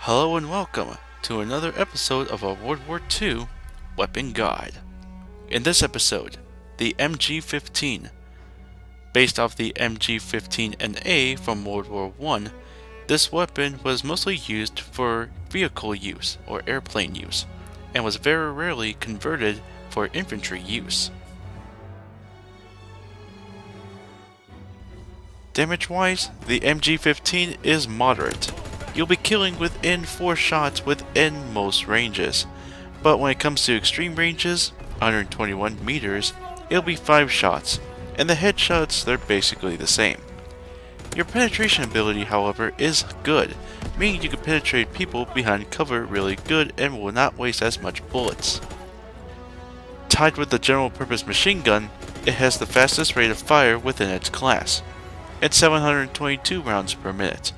Hello and welcome to another episode of our World War II Weapon Guide. In this episode, the MG15. Based off the MG15NA from World War I, this weapon was mostly used for vehicle use or airplane use, and was very rarely converted for infantry use. Damage-wise, the MG15 is moderate. You'll be killing within 4 shots within most ranges, but when it comes to extreme ranges, 121 meters, it'll be 5 shots, and the headshots, they're basically the same. Your penetration ability, however, is good, meaning you can penetrate people behind cover really good and will not waste as much bullets. Tied with the general purpose machine gun, it has the fastest rate of fire within its class, at 722 rounds per minute.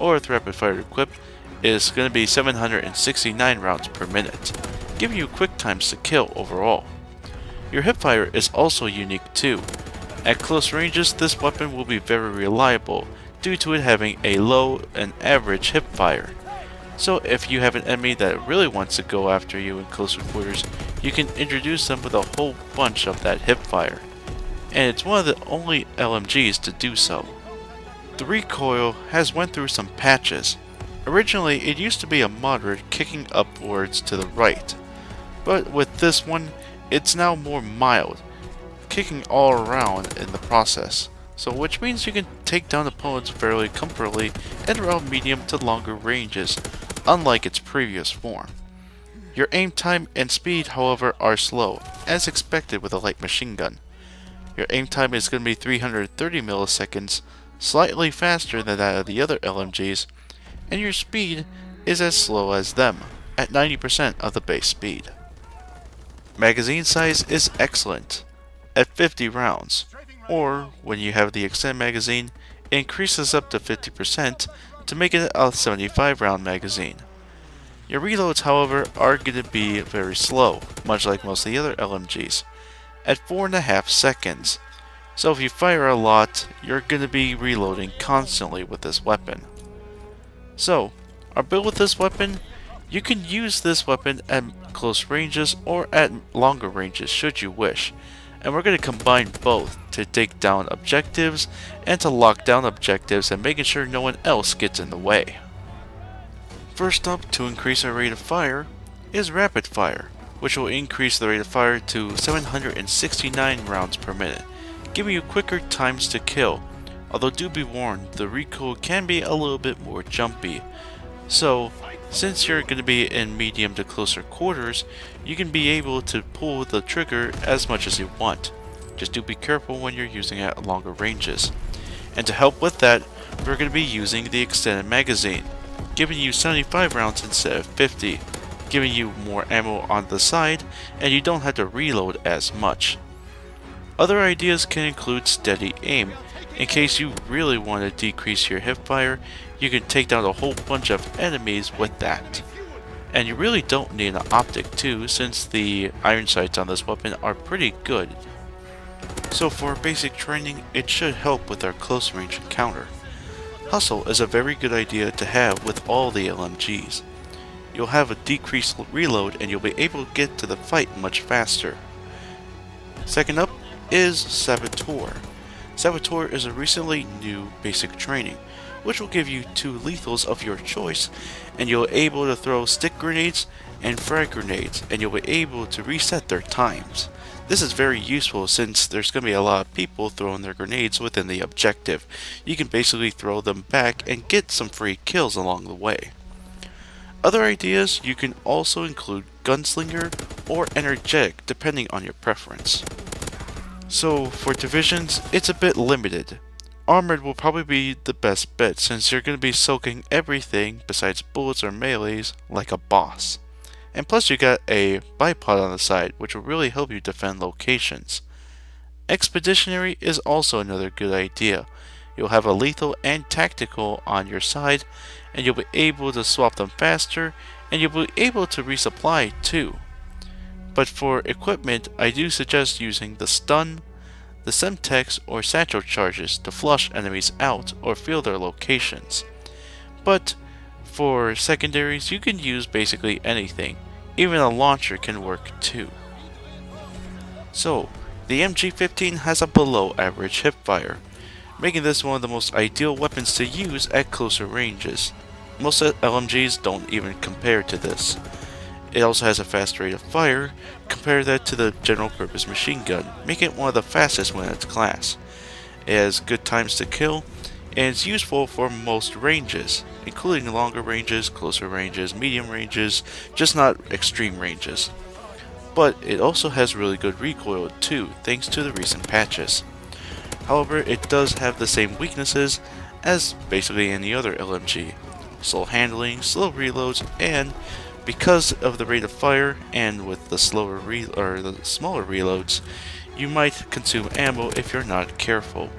Or with rapid fire equipped, is going to be 769 rounds per minute, giving you quick times to kill overall. Your hipfire is also unique too. At close ranges, this weapon will be very reliable due to it having a low and average hipfire. So if you have an enemy that really wants to go after you in closer quarters, you can introduce them with a whole bunch of that hipfire. And it's one of the only LMGs to do so. The recoil has went through some patches. Originally, it used to be a moderate kicking upwards to the right, but with this one, it's now more mild, kicking all around in the process, so which means you can take down opponents fairly comfortably and around medium to longer ranges, unlike its previous form. Your aim time and speed, however, are slow, as expected with a light machine gun. Your aim time is going to be 330 milliseconds, slightly faster than that of the other LMGs, and your speed is as slow as them, at 90% of the base speed. Magazine size is excellent, at 50 rounds, or when you have the extended magazine, it increases up to 50% to make it a 75 round magazine. Your reloads, however, are going to be very slow, much like most of the other LMGs, at 4.5 seconds. So if you fire a lot, you're going to be reloading constantly with this weapon. So, our build with this weapon, you can use this weapon at close ranges or at longer ranges should you wish. And we're going to combine both to take down objectives and to lock down objectives and making sure no one else gets in the way. First up, to increase our rate of fire, is rapid fire, which will increase the rate of fire to 769 rounds per minute. Giving you quicker times to kill, although do be warned, the recoil can be a little bit more jumpy. So, since you're going to be in medium to closer quarters, you can be able to pull the trigger as much as you want. Just do be careful when you're using it at longer ranges. And to help with that, we're going to be using the extended magazine, giving you 75 rounds instead of 50, giving you more ammo on the side, and you don't have to reload as much. Other ideas can include steady aim. In case you really want to decrease your hipfire, you can take down a whole bunch of enemies with that. And you really don't need an optic too, since the iron sights on this weapon are pretty good. So for basic training, it should help with our close range encounter. Hustle is a very good idea to have with all the LMGs. You'll have a decreased reload and you'll be able to get to the fight much faster. Second up is Saboteur. Saboteur is a recently new basic training, which will give you 2 lethals of your choice, and you'll be able to throw stick grenades and frag grenades, and you'll be able to reset their times. This is very useful since there's going to be a lot of people throwing their grenades within the objective. You can basically throw them back and get some free kills along the way. Other ideas, you can also include Gunslinger or Energetic depending on your preference. So for divisions, it's a bit limited. Armored will probably be the best bet since you're going to be soaking everything besides bullets or melees like a boss. And plus you got a bipod on the side which will really help you defend locations. Expeditionary is also another good idea. You'll have a lethal and tactical on your side, and you'll be able to swap them faster, and you'll be able to resupply too. But for equipment, I do suggest using the stun, the Semtex or satchel charges to flush enemies out or feel their locations. But For secondaries, you can use basically anything. Even a launcher can work too. So, the MG15 has a below average hipfire, making this one of the most ideal weapons to use at closer ranges. Most LMGs don't even compare to this. It also has a fast rate of fire. Compare that to the general purpose machine gun, making it one of the fastest within its class. It has good times to kill, and it's useful for most ranges, including longer ranges, closer ranges, medium ranges, just not extreme ranges. But it also has really good recoil too, thanks to the recent patches. However, it does have the same weaknesses as basically any other LMG. Slow handling, slow reloads, and because of the rate of fire and with the smaller reloads, you might consume ammo if you're not careful.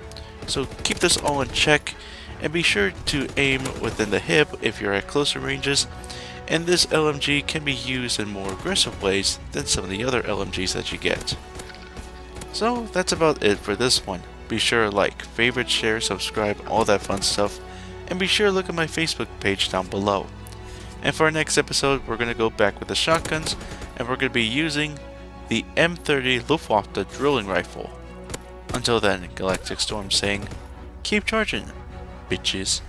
So keep this all in check and be sure to aim within the hip if you're at closer ranges, and this LMG can be used in more aggressive ways than some of the other LMGs that you get. So that's about it for this one. Be sure to like, favorite, share, subscribe, all that fun stuff, and be sure to look at my Facebook page down below. And for our next episode, we're going to go back with the shotguns, and we're going to be using the M30 Luftwaffe drilling rifle. Until then, GalacticStorm saying, keep charging, bitches.